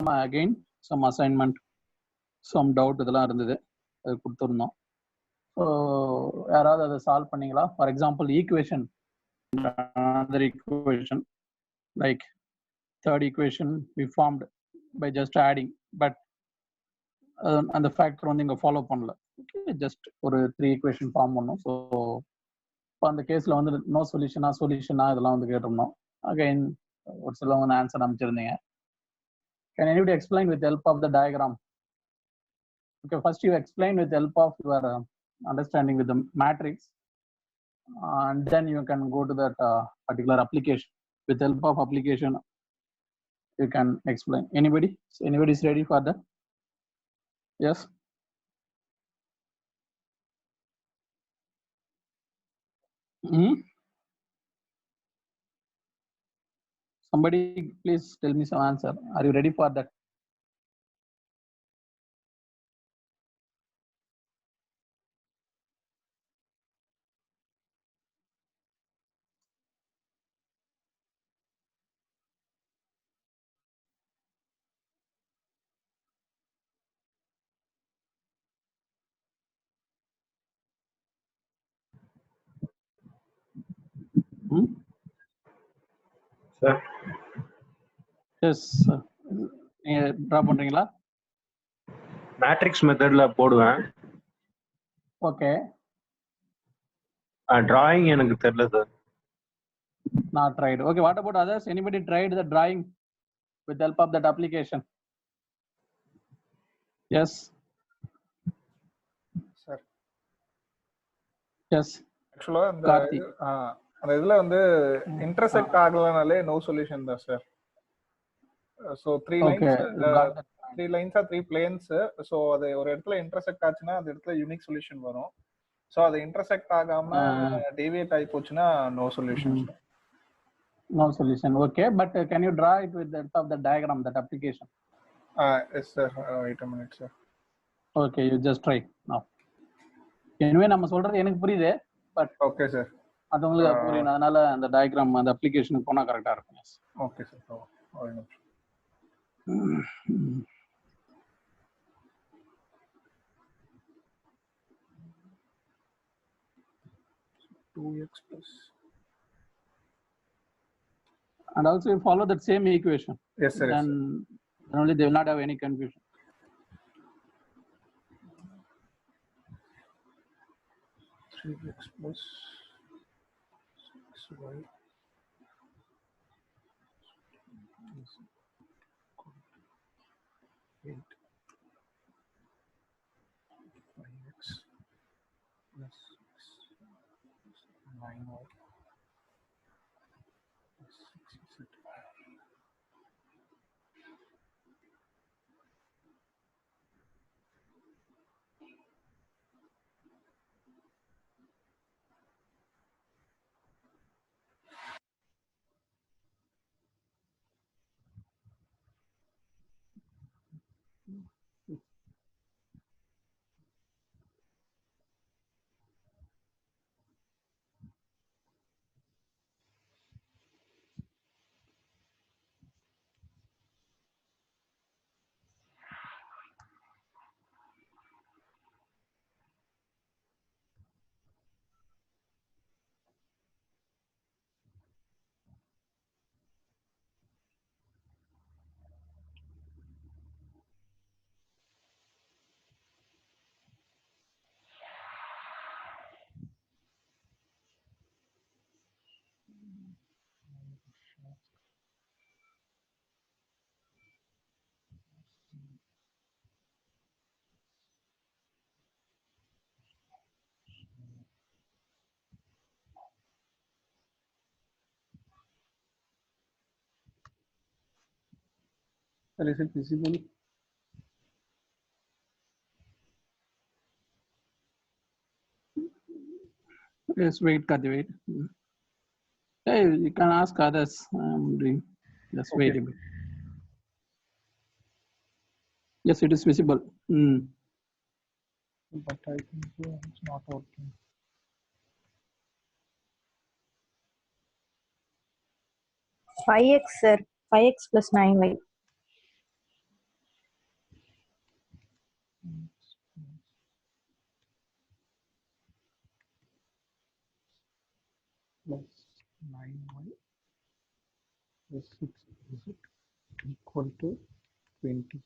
again some assignment, some doubt இதெல்லாம் இருந்தது, அது கொடுத்துருந்தோம். ஸோ யாராவது அதை சால்வ் பண்ணீங்களா? For example equation, another equation like third equation we formed by just adding, but அந்த ஃபேக்டர் வந்து இங்க ஃபாலோ பண்ணல. ஓகே, ஜஸ்ட் ஒரு 3 ஈக்குவேஷன் ஃபார்ம் பண்ணோம். ஸோ இப்போ அந்த கேஸ்ல வந்து நோ சொல்யூஷனா இதெல்லாம் வந்து கேட்டிருந்தோம். அகைன் ஒரு சிலவங்க வந்து answer அமைச்சிருந்தீங்க. Can anybody explain with the help of the diagram? Okay, first you explain with the help of your understanding with the matrix, and then you can go to that particular application. With the help of application, you can explain. Anybody is ready for that? Yes. Somebody please tell me some answer. Are you ready for that? Sir. Yes. நீங்க draw பண்றீங்களா? Matrix மெத்தட்ல போடுவேன். Okay. Drawing எனக்கு தெரியல sir. Not tried. Okay, what about others? Anybody tried the drawing with the help of that application? Yes. Sir. Yes. Actually அந்த இதுல வந்து intersect ஆகலனாலே no solution தான் sir. So 3 lines are 3 planes. So அது ஒரு இடத்துல intersect ஆச்சுன்னா அந்த இடத்துல யூனிக் சொல்யூஷன் வரும். So அது இன்டர்செக்ட் ஆகாம டேவியேட் ஆகி போச்சுன்னா no solution. No solution. Okay, but can you draw it with the help of the diagram, that application? Yes sir. Wait a minute sir. Okay, you just try now. Anyway, நம்ம சொல்றது எனக்கு புரியுது, but okay sir, அது உங்களுக்கு புரியணும். அதனால அந்த diagram அந்த அப்ளிகேஷனுக்கு போனா கரெக்டா இருக்கும். Okay sir. ஒரு நிமிஷம். 2x plus. And also you follow that same equation. Yes sir. Then only they will not have any confusion. X plus 6y 8 5x plus 9y plus 6z. Is it visible? Yes, wait, Kati, wait. Hey, you can ask others. I'm doing. Just wait a bit. Yes, it is visible. But I think it's not working. Five x sir, 5x plus 9y. 9y is 6 is it equal to 20.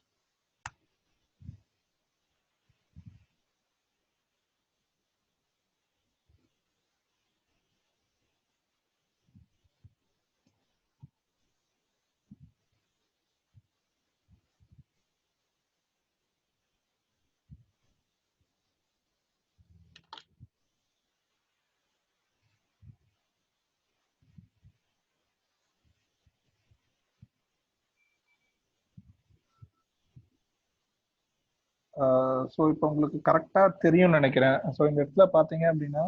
So இப்போ உங்களுக்கு கரெக்டாக தெரியும்னு நினைக்கிறேன். So இந்த இடத்துல பார்த்தீங்க அப்படின்னா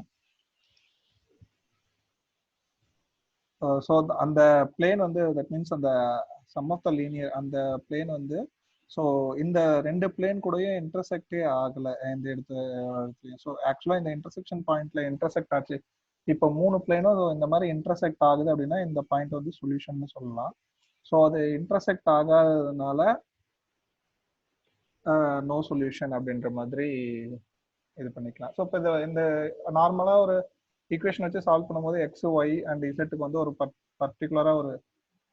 so அந்த பிளேன் வந்து தட் மீன்ஸ் அந்த சம் ஆஃப் த லீனியர் அந்த பிளேன் வந்து ஸோ இந்த ரெண்டு பிளேன் கூடயும் இன்டர்செக்டே ஆகலை இந்த இடத்துல. ஸோ ஆக்சுவலாக இந்த இன்டர்செக்ஷன் பாயிண்ட்ல இன்டர்செக்ட் ஆச்சு. இப்போ 3 பிளேனும் இந்த மாதிரி இன்டர்செக்ட் ஆகுது அப்படின்னா இந்த பாயிண்ட் வந்து சொல்யூஷன் சொல்லலாம். ஸோ அது இன்டர்செக்ட் ஆகாததுனால நோ சொல்யூஷன் அப்படின்ற மாதிரி இது பண்ணிக்கலாம். ஸோ இப்போ இந்த நார்மலாக ஒரு ஈக்குவேஷன் வச்சு சால்வ் பண்ணும்போது எக்ஸ் ஒய் அண்ட் இசட்டுக்கு வந்து ஒரு பர்டிகுலராக ஒரு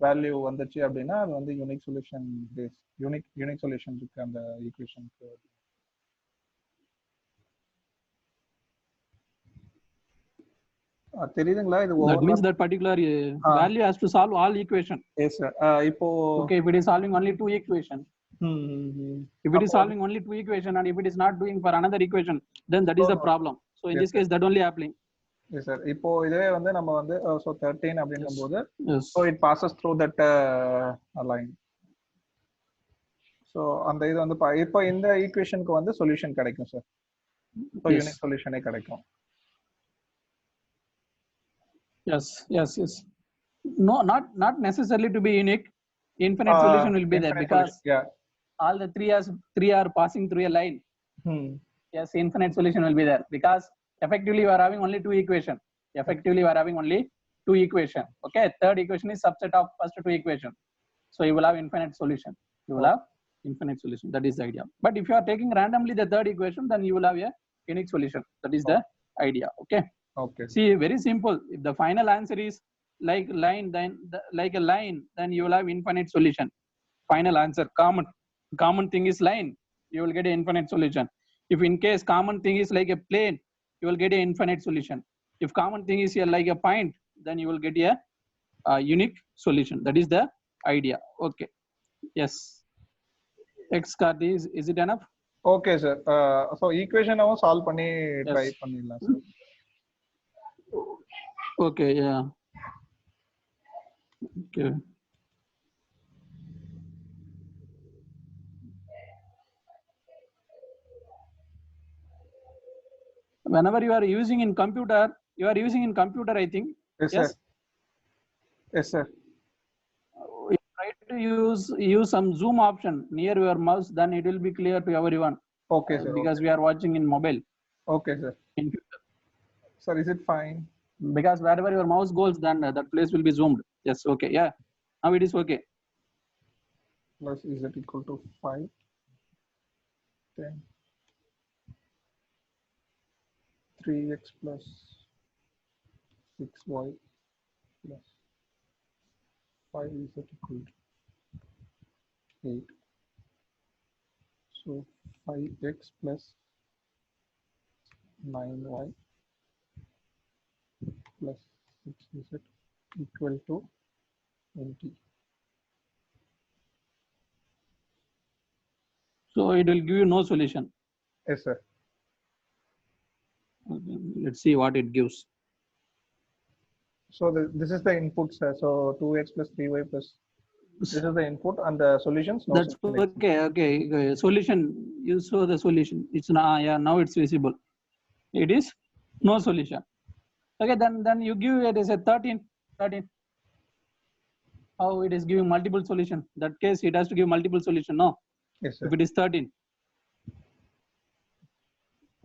வேல்யூ வந்துச்சு அப்படின்னா அது வந்து unique solution base unique solution இருக்கு அந்த ஈக்குவேஷனுக்கு. தெரியுதுங்களா? இது that means that particular value has to solve all equation. Yes sir. இப்போ okay, if it is solving only 2 equation, if it is solving only 2 equation and if it is not doing for another equation, then that is the problem. So in this case that only applying. Yes sir. இப்போ இதுவே வந்து நம்ம வந்து so 13 அப்படிங்கும்போது so it passes through that line. So அந்த இது வந்து இப்போ இந்த ஈக்குவேஷனுக்கு வந்து சொல்யூஷன் கிடைக்கும் சார். so யூனிக் சொல்யூஷனே கிடைக்கும். Yes. No, not necessarily to be unique. Infinite solution will be there because all the three are passing through a line. Yes, infinite solution will be there because effectively you are having only 2 equation. Okay, third equation is subset of first 2 equation. So you will have infinite solution. That is the idea. But if you are taking randomly the third equation, then you will have a unique solution. That is the idea. Okay. See, very simple. If the final answer is like line, then like a line, then you will have infinite solution. Final answer, common thing is line, you will get an infinite solution. If in case common thing is like a plane, you will get an infinite solution. If common thing is here like a point, then you will get a unique solution. That is the idea. Okay. Yes. X card is it enough? Okay sir. So equation avum solve பண்ணி try பண்ணிடலாம் sir. Okay, yeah. Okay. Whenever you are using in computer, I think. Yes sir. Yes sir. You try to use some zoom option near your mouse, then it will be clear to everyone. Okay sir. Because we are watching in mobile. Okay sir. Sir, is it fine? Because wherever your mouse goes, then that place will be zoomed. Yes, okay, yeah. Now it is okay. Plus is it equal to 5, 10, 3x plus 6y plus 5 is it equal to 8. So 5x plus 9y plus 6 is it equal to 20. So it will give you no solution. Yes sir. Okay, let's see what it gives. So this is the input sir. So 2x plus 3y plus this is the input and the solutions. No That's okay. Solution. You saw the solution. It's now now it's visible. It is no solution. Okay, then you give it as a 13. How it is giving multiple solution? That case it has to give multiple solution. No. Yes sir. If it is 13.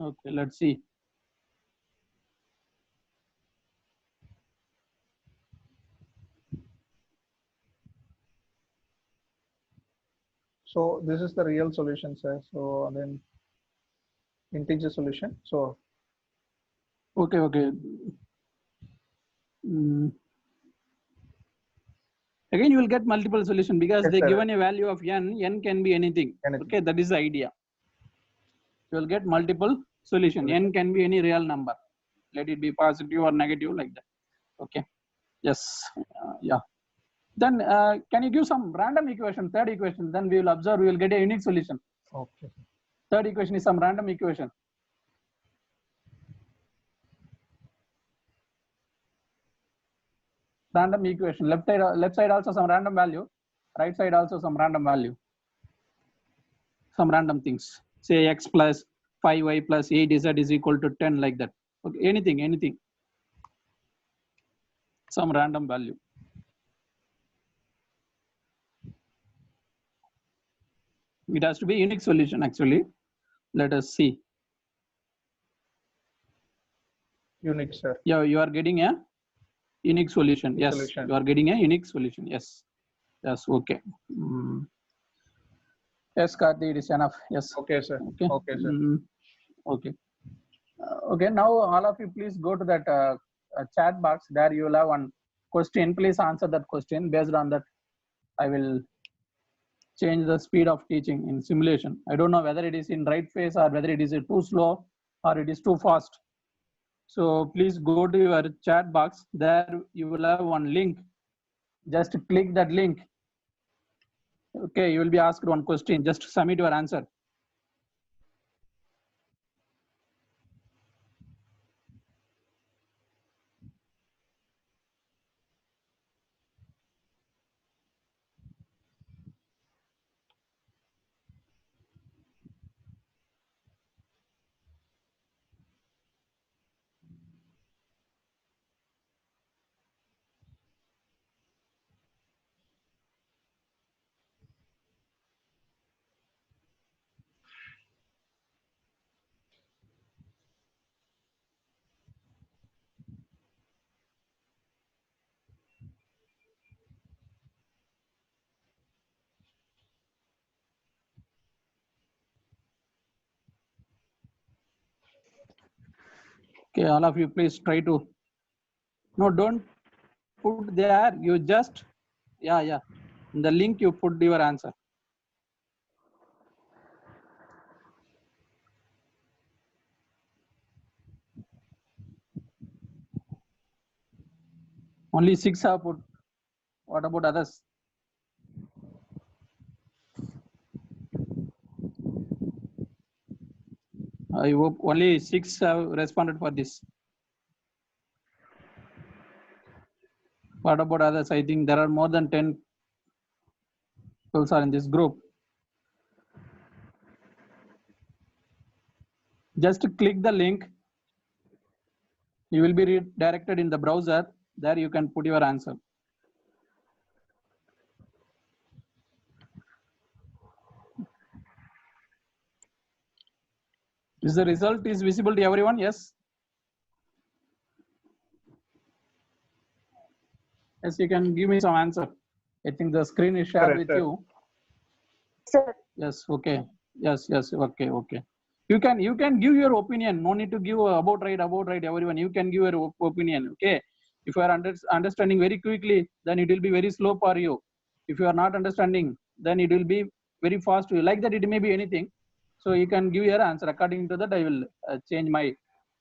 Okay, let's see. So this is the real solution sir. So then integer solution. So okay. Again, you will get multiple solution because Yes, they sir. given a value of n. N can be anything. Okay, that is the idea. You will get multiple solution. N can be any real number. Let it be positive or negative like that. Okay. Yes. Yeah. Then can you give some random equation, third equation? Then we will observe. We will get a unique solution. Okay. Third equation is some random equation. Random equation. Left side also some random value. Right side also some random value. Some random things. Say x plus 5y plus 8z is equal to 10 like that. Okay. Anything. Some random value. It has to be unique solution actually. Let us see. Unique, sir. Yeah, you are getting a unique solution. Yes, you are getting a unique solution. Yes. Okay. Yes, Karthi, it is enough. Yes. Okay, sir. Okay, sir. Okay. Okay. Now all of you please go to that chat box. There you will have one question. Please answer that question. Based on that, I will change the speed of teaching in simulation. I don't know whether it is in right phase or whether it is too slow or it is too fast. So please go to your chat box. There you will have one link. Just click that link. Okay, you will be asked one question. Just submit your answer. Okay, all of you please try to. No, don't put there. You just, yeah. In the link you put your answer. Only 6 have put. What about others? I hope only 6 have responded for this. What about others? I think there are more than 10 people are in this group. Just click the link. You will be redirected in the browser. There you can put your answer. Is the result is visible to everyone? Yes. Yes, you can give me some answer. I think the screen is shared with you. Sir. Yes. Okay. Yes. Okay. You can give your opinion. No need to give about right. Everyone, you can give your opinion. Okay. If you are understanding very quickly, then it will be very slow for you. If you are not understanding, then it will be very fast. Like that, it may be anything. So you can give your answer. According to that, I will change my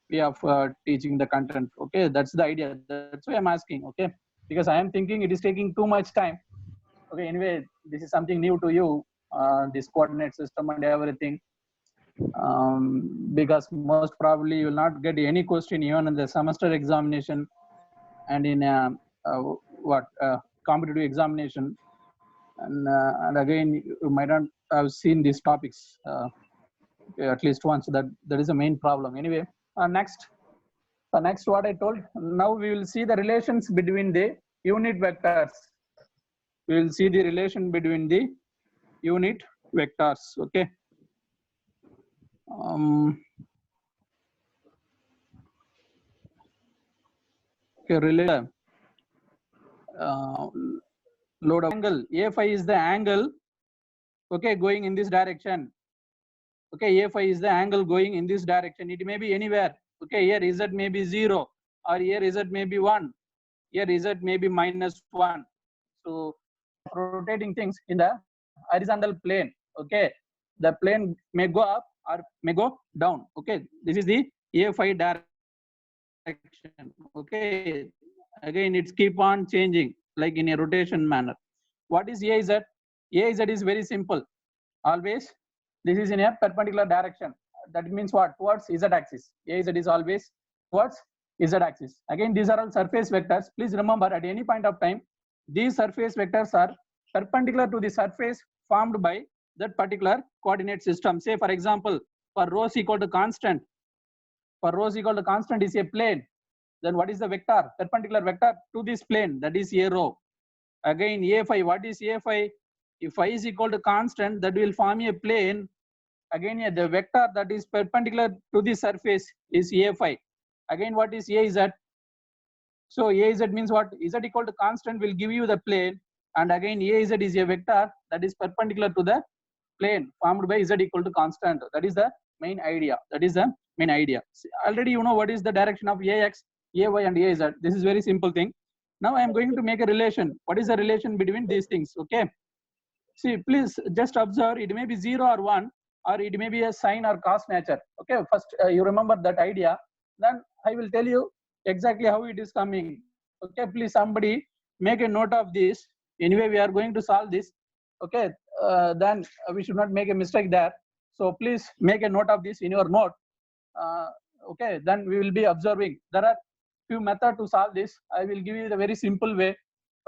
way of teaching the content. Okay, that's the idea. That's why I'm asking. Okay, because I am thinking it is taking too much time. Okay, anyway, this is something new to you. This coordinate system and everything. Because most probably you will not get any question even in the semester examination and in competitive examination, and again you might not have seen these topics at least once. That is the main problem. Anyway, next what I told. Now we will see the relations between the unit vectors. We will see the relation between the unit vectors. Okay. Okay, relation. Load of angle. A phi is the angle. Okay, going in this direction. Okay, A phi is the angle going in this direction. It may be anywhere. Okay, here Z may be 0, or here Z may be 1. Here Z may be -1. So rotating things in the horizontal plane. Okay, the plane may go up or may go down. Okay, this is the A5 direction. Okay, again it's keep on changing like in a rotation manner. What is AZ? AZ is very simple. Always this is in a perpendicular direction. That means what? Towards Z axis. AZ is always towards Z axis. Again, these are all surface vectors. Please remember, at any point of time, these surface vectors are perpendicular to the surface formed by that particular coordinate system. Say, for example, for rho is equal to constant, for rho is equal to constant is a plane. Then what is the vector? Perpendicular vector to this plane, that is a rho. Again, A5, what is A5? If phi is equal to constant, that will form a plane. Again, the vector that is perpendicular to the surface is A5. Again, what is AZ? So AZ means what? Z equal to constant will give you the plane. And again, AZ is a vector that is perpendicular to the plane formed by Z equal to constant. That is the main idea. That is the main idea. See, already you know what is the direction of AX, AY and AZ. This is very simple thing. Now I am going to make a relation. What is the relation between these things? Okay. See, please just observe, it may be 0 or 1, or it may be a sine or cos nature. Okay, first you remember that idea, then I will tell you exactly how it is coming. Okay, please somebody make a note of this. Anyway, we are going to solve this. Okay, then we should not make a mistake there. So please make a note of this in your note. Okay, then we will be observing. There are few methods to solve this. I will give you the very simple way,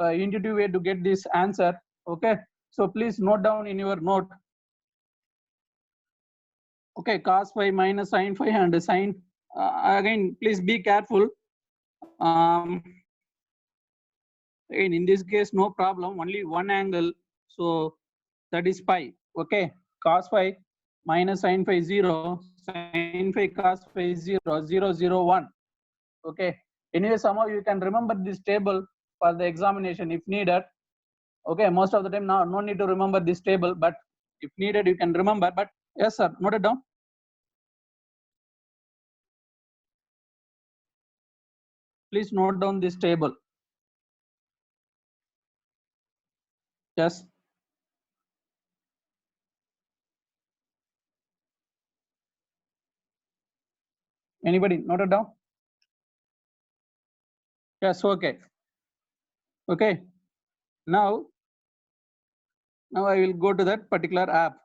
intuitive way to get this answer. Okay. So please note down in your note. Okay, cos phi minus sin phi and sin. Again, please be careful. Again, in this case, no problem. Only one angle. So that is pi. Okay, cos phi minus sin phi 0, sin phi cos phi 0, 0, 0, 1. Okay. Anyway, somehow you can remember this table for the examination if needed. Okay, most of the time now no need to remember this table, but if needed you can remember. But yes sir, note it down. Please note down this table. Yes. Anybody note it down? Yes, okay. Okay. Now I will go to that particular app.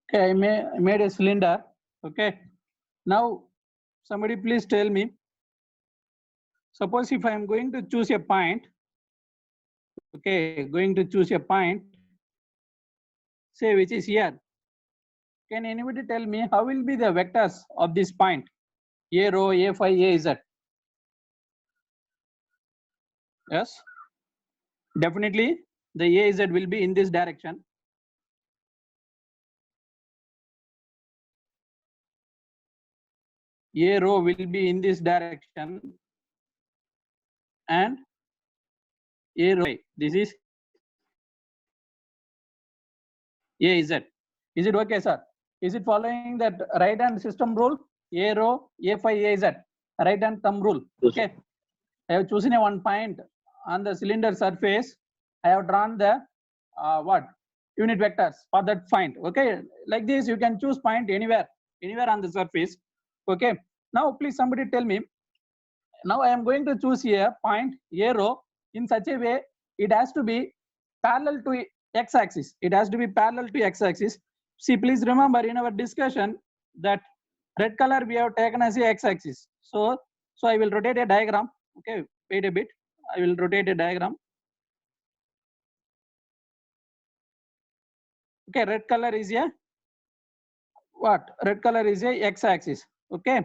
Okay, I made a cylinder. Okay. Now somebody please tell me. Suppose if I am going to choose a point. Okay, going to choose a point. Say which is here. Can anybody tell me how will be the vectors of this point? A rho, A phi, A z. Yes. Definitely the A z will be in this direction. A rho will be in this direction. And A rho, this is A z. Is it okay, sir? Is it following that right hand system rule? A rho, A phi, A z. Right hand thumb rule. Okay. I have chosen a one point on the cylinder surface. I have drawn the what unit vectors for that point. Okay, like this you can choose point anywhere on the surface. Okay, now please somebody tell me, now I am going to choose here point arrow in such a way it has to be parallel to x-axis. It has to be parallel to x-axis. See, please remember in our discussion that red color we have taken as a x-axis. So I will rotate a diagram. Okay, wait a bit. I will rotate a diagram. Okay, red color is a what? Red color is a x-axis. Okay.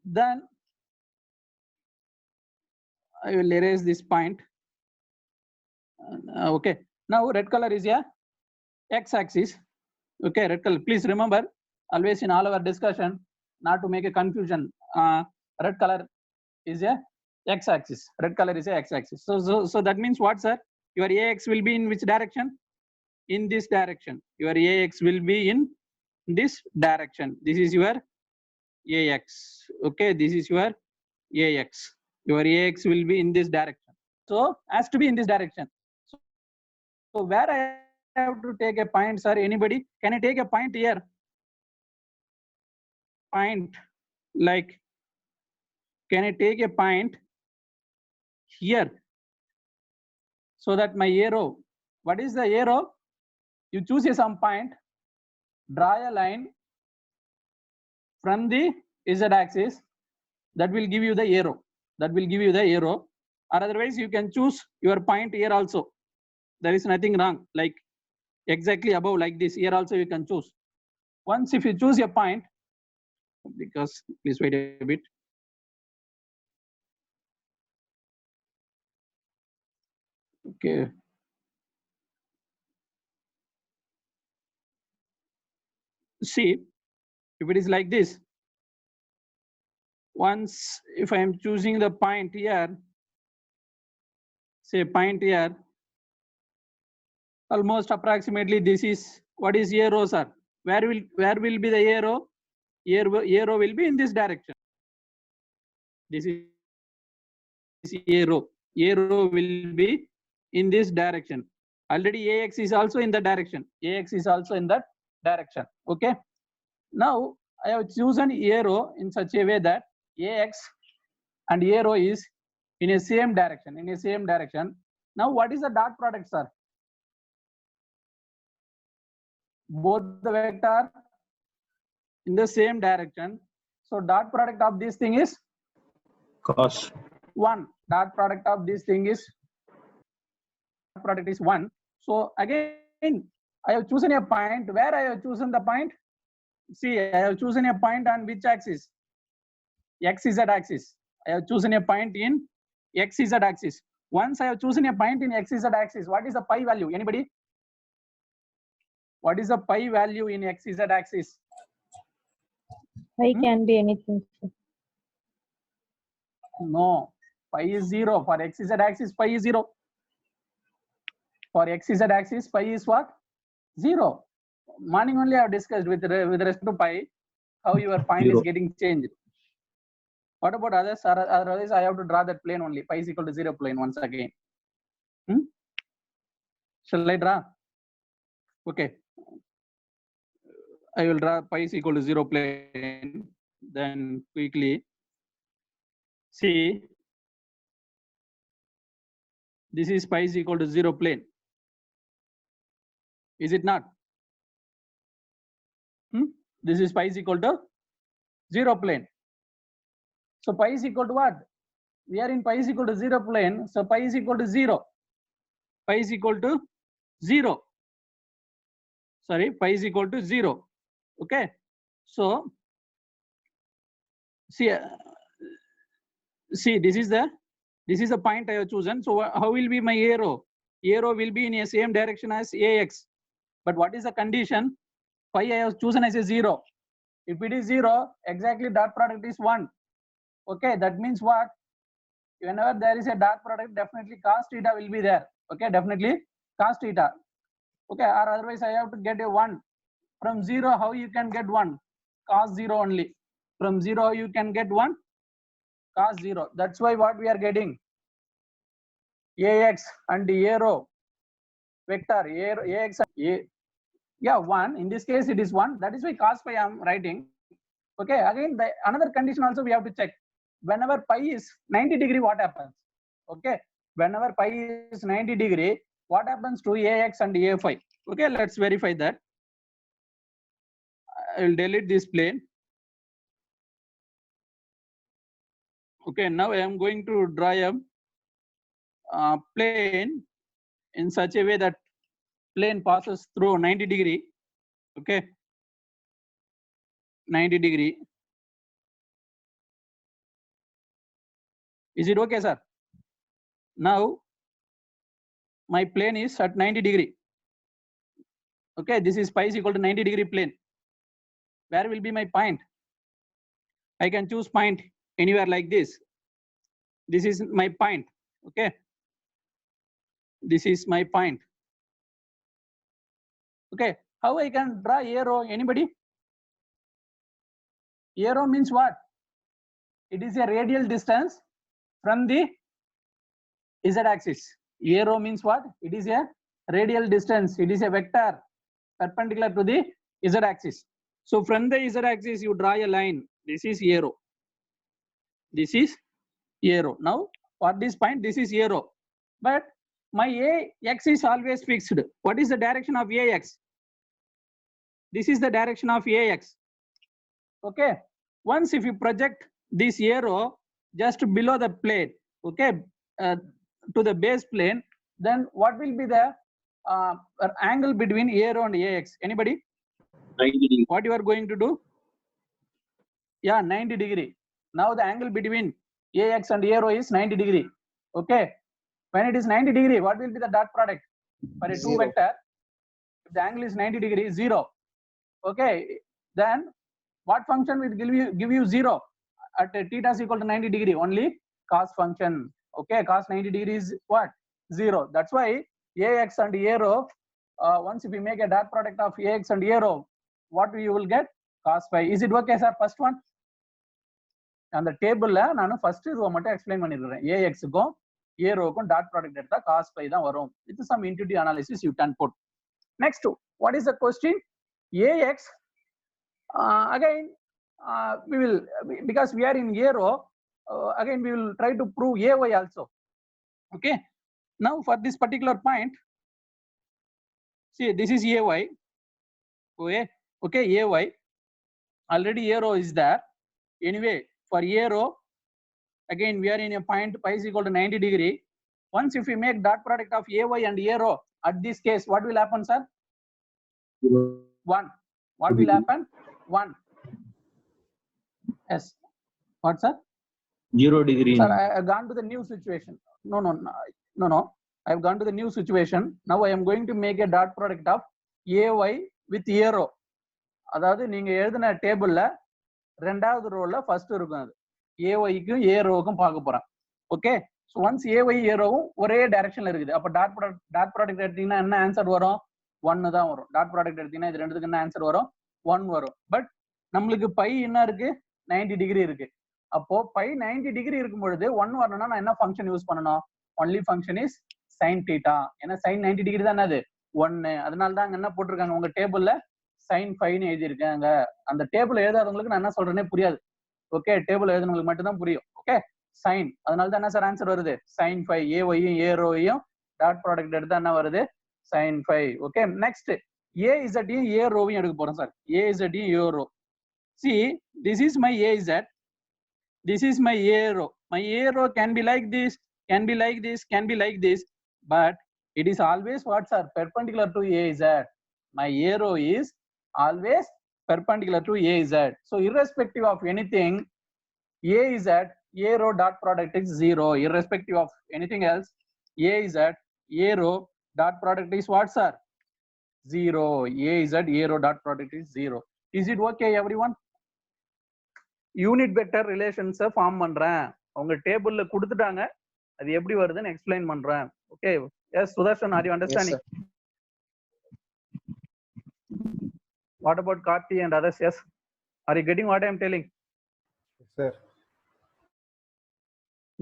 Then I will erase this point. Okay. Now red color is a x-axis. Okay, red color. Please remember, always in all our discussion, not to make a confusion. Red color is a x-axis. Red color is a x-axis. So that means what, sir? Your AX will be in which direction? In this direction. Your AX will be in this direction. This is your AX. Okay, this is your AX. Your AX will be in this direction. So has to be in this direction. So where I have to take a point, sir? Anybody? Can I take a point here? Point like, can I take a point here so that my arrow, what is the arrow? You choose some point, draw a line from the Z axis, that will give you the arrow. That will give you the arrow. Or otherwise you can choose your point here also. There is nothing wrong, like exactly above like this. Here also you can choose. Once if you choose a point, because please wait a bit. Okay. See, if it is like this, once if I am choosing the point here, say point here, almost approximately this is, what is arrow, sir? Where will be the arrow? Arrow will be in this direction. This is arrow. Arrow will be in this direction. Already AX is also in the direction. AX is also in that direction. Okay. Now I have chosen arrow in such a way that AX and arrow is in a same direction. In a same direction. Now what is the dot product, sir? Both the vector in the same direction. So dot product of this thing is Cos 1. Dot product of this thing is 1. So again, I have chosen a point. Where I have chosen the point? See, I have chosen a point on which axis? XZ axis. I have chosen a point in XZ axis. Once I have chosen a point in XZ axis, what is the pi value? Anybody? What is the pi value in XZ axis? Pi can be anything. No, pi is 0. For XZ axis, pi is 0. For XZ axis, pi is what? 0. Morning only I have discussed with respect to pi, how your point 0. is getting changed. What about others? Otherwise, I have to draw that plane only. Pi is equal to 0 plane once again. Shall I draw? Okay. I will draw pi is equal to 0 plane. Then quickly see. This is pi is equal to 0 plane. Is it not? This is pi is equal to 0 plane. So pi is equal to what? We are in pi is equal to 0 plane. So pi is equal to 0. Pi is equal to 0. Sorry, pi is equal to 0. Okay. So see, this is the point I have chosen. So how will be my arrow? Arrow will be in the same direction as AX. But what is the condition? Pi I have chosen as a 0. If it is 0, exactly dot product is 1. Okay, that means what? Whenever there is a dot product, definitely cos theta will be there. Okay, definitely cos theta. Okay, or otherwise I have to get a 1. From 0, how you can get 1? Cos 0 only. From 0, you can get 1? Cos 0. That's why what we are getting? AX and the arrow vector ax a, yeah 1, in this case it is 1, that is why cos phi I am writing. Okay, again the another condition also we have to check. Whenever pi is 90 degree, what happens? Okay, whenever pi is 90 degree, what happens to ax and a phi? Okay, let's verify that. I will delete this plane. Okay, now I am going to draw a plane in such a way that plane passes through 90 degree. Okay, 90 degree. Is it okay, sir? Now my plane is at 90 degree. Okay, this is pi is equal to 90 degree plane. Where will be my point? I can choose point anywhere like this. This is my point. Okay, this is my point. Okay, how I can draw arrow? Anybody? Arrow means what? It is a radial distance from the z-axis. Arrow means what? It is a radial distance. It is a vector perpendicular to the z-axis. So from the z-axis you draw a line. This is arrow. This is arrow. Now for this point, this is arrow. But my ax is always fixed. What is the direction of ax? This is the direction of ax. Okay. Once if you project this arrow just below the plane, okay, to the base plane, then what will be the angle between arrow and ax? Anybody? 90 degree. What you are going to do? Yeah, 90 degree. Now the angle between ax and arrow is 90 degree. Okay. When it is 90 degree, what will be the dot product? For a 2 vector, if the angle is 90 degree, 0. Okay. Then what function will give you 0 at theta is equal to 90 degree? Only cos function. Okay, cos 90 degree is what? 0. That's why ax and arrow, once if we make a dot product of ax and arrow, what you will get? Cos phi. Is it okay, sir? First one. And the table la nanu first row mattum explain pannirren. Ax kum arrow kum dot product edutha cos phi dhaan varum. With some intuitive analysis you can put. Next, what is the question? Ax, again we will, because we are in arrow, again we will try to prove ay also. Okay, now for this particular point, see this is ay. Okay, ay, already arrow is there. Anyway, for arrow, again we are in a point pi is equal to 90 degree. Once if we make dot product of ay and arrow, at this case what will happen, sir? 1. What will happen? 1. Yes. What, sir? 0 degree. Sir, I have gone to the new situation. No. I have gone to the new situation. Now I am going to make a dot product of ay with arrow. அதாவது நீங்க எழுதின டேபிள்ல ரெண்டாவது ரோல first இருக்கும். அது ay-க்கும் arrow-க்கும் பார்க்க போறேன். ஓகே, ஸோ ஒன்ஸ் ay arrow-வும் ஒரே டைரக்ஷன்ல இருக்குது. அப்ப டாட் ப்ராடக்ட் எடுத்தீங்கன்னா என்ன ஆன்சர் வரும்? 1 தான் வரும். டாட் ப்ராடக்ட் எடுத்தீங்கன்னா இது ரெண்டுத்துக்கு என்ன ஆன்சர் வரும்? 1 வரும். பட் நம்மளுக்கு பை என்ன இருக்கு? 90 டிகிரி இருக்கு. அப்போ பை 90 டிகிரி இருக்கும் பொழுது 1 வரணும்னா நான் என்ன ஃபங்க்ஷன் யூஸ் பண்ணணும்? Only function is sin θ. ஏன்னா sin 90 டிகிரி தானே அது 1. அதனால தான் அங்க என்ன போட்டிருக்காங்க உங்க டேபிள்ல sin phi ன்னு எழுதியிருக்காங்க. அந்த டேபிள் எழுதாதவங்களுக்கு நான் என்ன சொல்றேனே புரியாது. ஓகே, டேபிள் எழுதுனவங்களுக்கு மட்டும் தான் புரியும். ஓகே, sin, அதனால தான் என்ன சார் ஆன்சர் வருது? sin phi. ay-யும் arrow-யும் டாட் ப்ராடக்ட் எடுத்தா என்ன வருது? sin phi. ஓகே, நெக்ஸ்ட் az-யும் arrow-யும் எடுக்க போறோம் sir. az-யும் arrow. See, this is my az, this is my arrow. My arrow can be like this, can be like this, can be like this, but it is always what, sir? Perpendicular to az. My arrow is always perpendicular to az. So irrespective of anything, az arrow dot product is 0. Irrespective of anything else, az arrow dot product is what, sir? 0. Az arrow dot product is 0. Is it okay, everyone? Unit vector relations form பண்றேன். உங்க டேபிள்ல கொடுத்துட்டாங்க, அது எப்படி வருதுன்னு explain பண்றேன். Okay, yes Sudarshan, are you understanding? What about Karthi and others? Yes, are you getting what I am telling? Yes, sir.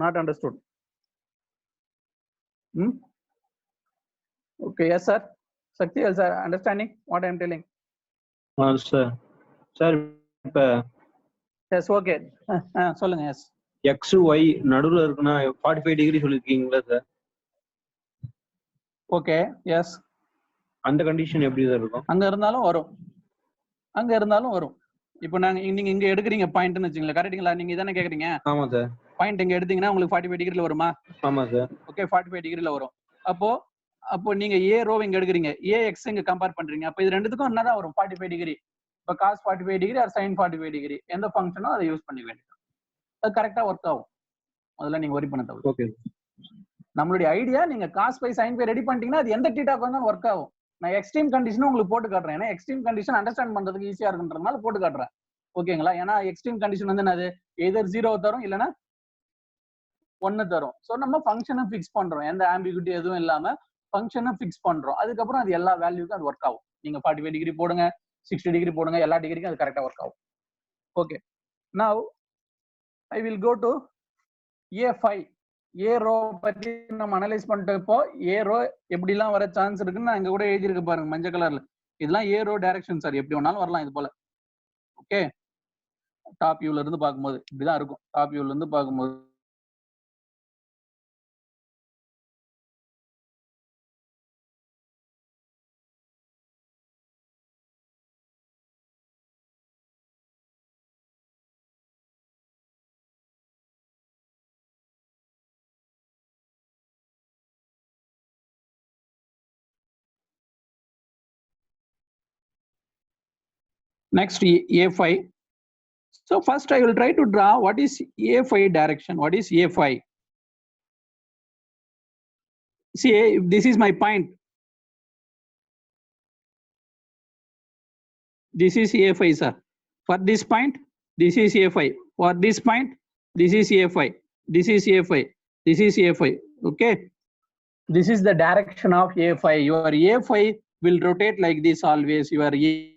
Not understood. Okay, yes, sir. Sakti, sir, understanding what I am telling? Sir sir இப்ப Yes, okay. சொல்லுங்க. Yes. X Y நடுவுல இருக்குன்னா 45 degree சொல்லிருக்கீங்களா sir? Okay, yes. அந்த condition எப்படி sir இருக்கும்? அங்க இருந்தாலும் வரும். இப்போ நீங்க இங்க எடுக்கிறீங்க பாயிண்ட்னு வச்சுங்களேன், கரெக்ட்டுங்களா? நீங்க இதானே கேக்குறீங்க? ஆமா சார். பாயிண்ட் இங்க எடுத்தீங்கன்னா உங்களுக்கு 45 டிகிரில வருமா? ஆமா சார். ஓகே, 45 டிகிரில வரும். அப்போ நீங்க ஏ ரோ இங்க எடுக்கிறீங்க, ஏ எக்ஸ் இங்க கம்பேர் பண்றீங்க. அப்ப இது ரெண்டுத்துக்கும் என்னதான் வரும்? 45 டிகிரி. இப்போ cos 45 degree or sin 45 degree, எந்த ஃபங்க்ஷனோ அதை யூஸ் பண்ணி வேண்டியது. அது கரெக்டா ஒர்க் ஆகும். அதெல்லாம் நீங்க வரி பண்ண தேவை. ஓகே. நம்மளுடைய ஐடியா, நீங்க cos by sin by ready பண்ணிட்டீங்கன்னா அது எந்த தீட்டாக்கு வந்தாலும் ஒர்க் ஆகும். நான் எக்ஸ்ட்ரீம் கண்டிஷனும் உங்களுக்கு போட்டு காட்டுறேன். ஏன்னா எக்ஸ்ட்ரீம் கண்டிஷன் அண்டர்ஸ்டாண்ட் பண்றதுக்கு ஈஸியா இருக்குன்றதுனால போட்டு காட்டுறேன். ஓகேங்களா? ஏன்னா எக்ஸ்ட்ரீம் கண்டிஷன் வந்து என்னது? எதர் 0 தரும், இல்லைன்னா 1 தரும். ஸோ நம்ம ஃபங்க்ஷனை ஃபிக்ஸ் பண்றோம், எந்த ஆம்பிகுட்டி எதுவும் இல்லாம ஃபங்க்ஷனை ஃபிக்ஸ் பண்றோம். அதுக்கப்புறம் அது எல்லா வேல்யூக்கும் அது ஒர்க் ஆகும். நீங்க 45 டிகிரி போடுங்க, 60 டிகிரி போடுங்க, எல்லா டிகிரிக்கும் அது கரெக்டா ஒர்க் ஆகும். Okay, now I will go to A5. A row பத்தி நம்ம அனலைஸ் பண்ணிட்டப்போ ஏ ரோ எப்படிலாம் வர சான்ஸ் இருக்குன்னு நான் இங்க கூட எழுதியிருக்கு பாருங்க, மஞ்சள் கலர்ல. இதெல்லாம் ஏ ரோ டைரக்ஷன் சார், எப்படி வேணாலும் வரலாம் இது போல. ஓகே, டாப் வியூல இருந்து பார்க்கும்போது இப்படிதான் இருக்கும். டாப் வியூல இருந்து பார்க்கும்போது next A5. So first I will try to draw what is A5 direction. What is A5? See, if this is my point, this is A5, sir. For this point, this is A5. For this point, this is A5. This is A5. This is A5. Okay. This is the direction of A5. Your A5 will rotate like this always. Your A5.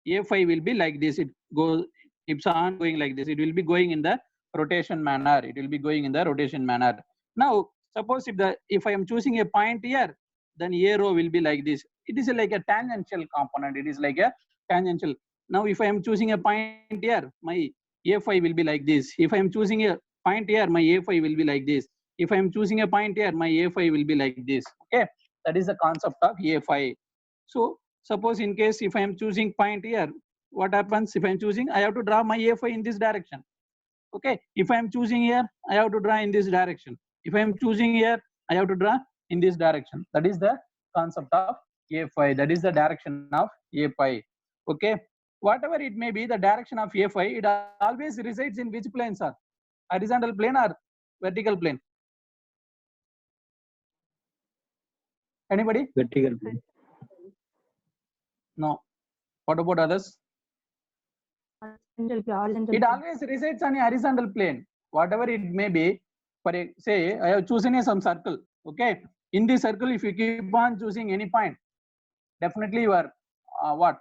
A5 will be like this. It goes, keeps on going like this. It will be going in the rotation manner. It will be going in the rotation manner. Now, suppose if I am choosing a point here, then A row will be like this. It is like a tangential component. It is like a tangential. Now, if I am choosing a point here, my A5 will be like this. If I am choosing a point here, my A5 will be like this. If I am choosing a point here, my A5 will be like this. Okay, that is the concept of A5. So, suppose in case if I am choosing point here, what happens if I am choosing? I have to draw my A5 in this direction. Okay, if I am choosing here, I have to draw in this direction. If I am choosing here, I have to draw in this direction. That is the concept of A5. That is the direction of A5. Okay, whatever it may be, the direction of A5, it always resides in which plane, sir? Horizontal plane or vertical plane? Anybody? Vertical plane. No. What about others? It always resides on a horizontal plane. Whatever it may be, say I have chosen some circle. Okay, in this circle, if you keep on choosing any point, definitely your what?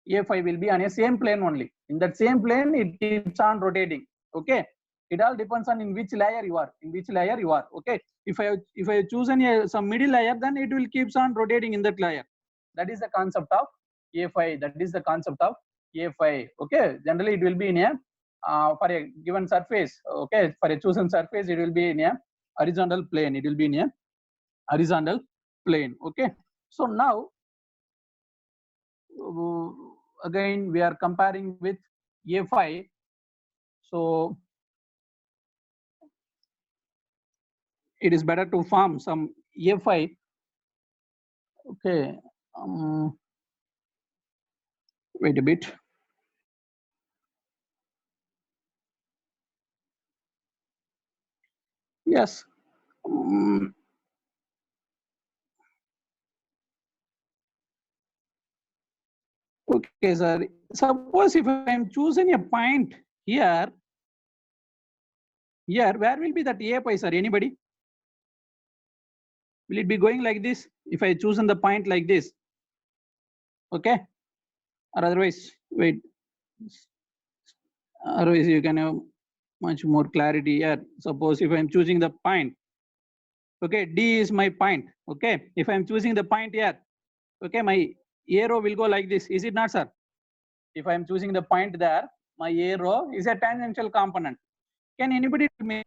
A5 will be on a same plane only. In that same plane, it keeps on rotating. Okay, it all depends on in which layer you are. In which layer you are. Okay, if I have chosen some middle layer, then it will keeps on rotating in that layer. That is the concept of A5. That is the concept of A5. Okay, generally it will be in a for a given surface. Okay, for a chosen surface, it will be in a horizontal plane. It will be in a horizontal plane. Okay, so now again we are comparing with A5. So it is better to form some A5. Okay, wait a bit. Yes. Okay, sir. Suppose if I am choosing a point here, where will be that A5, sir? Anybody? Will it be going like this if I chosen the point like this? Okay, or otherwise, wait. Otherwise, you can have much more clarity here. Suppose if I'm choosing the point, okay, D is my point. Okay, if I'm choosing the point here, okay, my arrow will go like this. Is it not, sir? If I'm choosing the point there, my arrow is a tangential component. Can anybody tell me